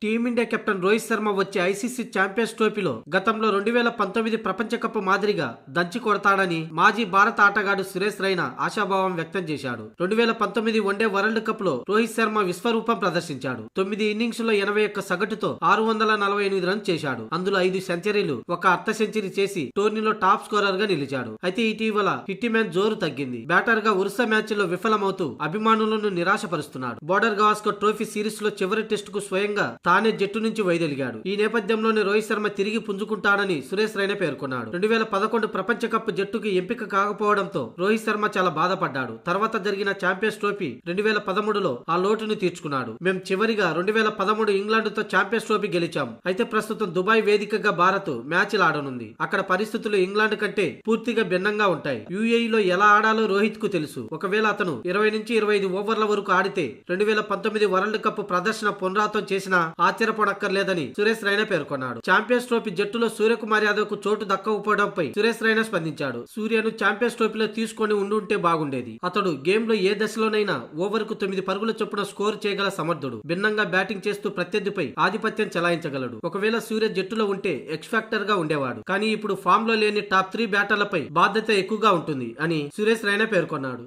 Team India captain Rohit Sharma వచ్చే ICC champions ట్రోఫీలో గతంలో 2019 ప్రపంచ కప్ మాదిరిగా దంచి కొడతాడని మాజీ భారత ఆటగాడు సురేష్ రైనా ఆశాభావం వ్యక్తం చేశాడు. 2019 వన్డే వరల్డ్ కప్ లో రోహిత్ శర్మ విశ్వరూపం ప్రదర్శించాడు. 9 ఇన్నింగ్స్ లో 81 సగటుతో 648 రన్స్ చేశాడు. అందులో 5 సెంచరీలు, ఒక అర్ధ సెంచరీ చేసి టోర్నీలో టాప్ స్కోరర్ గా నిలిచాడు. అయితే ఇటీవల హిట్ మ్యాన్ జోరు తగ్గింది. బ్యాటర్ గా వరుస మ్యాచ్ లో విఫలమవుతూ అభిమానులను నిరాశపరుస్తున్నాడు. బోర్డర్ గవాస్కర్ ట్రోఫీ సిరీస్ లో చివరి టెస్ట్ కు స్వయంగా తానే జట్టు నుంచి వైదొలిగాడు. ఈ నేపథ్యంలోనే రోహిత్ శర్మ తిరిగి పుంజుకుంటాడని సురేష్ రైనా పేర్కొన్నాడు. 2011 ప్రపంచ కప్ జట్టుకి ఎంపిక కాకపోవడంతో రోహిత్ శర్మ చాలా బాధపడ్డాడు. తర్వాత జరిగిన ఛాంపియన్స్ ట్రోఫీ 2013లో ఆ లోటును తీర్చుకున్నాడు. మేం చివరిగా 2013 ఇంగ్లాండ్ తో ఛాంపియన్స్ ట్రోఫీ గెలిచాం. అయితే ప్రస్తుతం దుబాయ్ వేదికగా భారత్ మ్యాచ్లు ఆడనుంది. అక్కడ పరిస్థితులు ఇంగ్లాండ్ కంటే పూర్తిగా భిన్నంగా ఉంటాయి. యూఏఈలో ఎలా ఆడాలో రోహిత్ కు తెలుసు. ఒకవేళ అతను 20 నుంచి 25 ఓవర్ల వరకు ఆడితే 2019 వరల్డ్ కప్ ప్రదర్శన పునరావృతం చేసినా ఆశ్చర్యపడక్కర్లేదని సురేష్ రైనా పేర్కొన్నాడు. ఛాంపియన్స్ ట్రోఫీ జట్టులో సూర్యకుమార్ యాదవ్ కు చోటు దక్కకపోవడంపై సురేష్ రైనా స్పందించాడు. సూర్యను ఛాంపియన్స్ ట్రోఫీలో తీసుకొని ఉండుంటే బాగుండేది. అతడు గేమ్ లో ఏ దశలోనైనా ఓవర్ కు 9 పరుగుల చొప్పున స్కోర్ చేయగల సమర్థుడు. భిన్నంగా బ్యాటింగ్ చేస్తూ ప్రత్యర్థిపై ఆధిపత్యం చెలాయించగలడు. ఒకవేళ సూర్య జట్టులో ఉంటే ఎక్స్ ఫ్యాక్టర్ గా ఉండేవాడు. కానీ ఇప్పుడు ఫామ్ లో లేని టాప్ 3 బ్యాటర్లపై బాధ్యత ఎక్కువగా ఉంటుంది అని సురేష్ రైనా పేర్కొన్నాడు.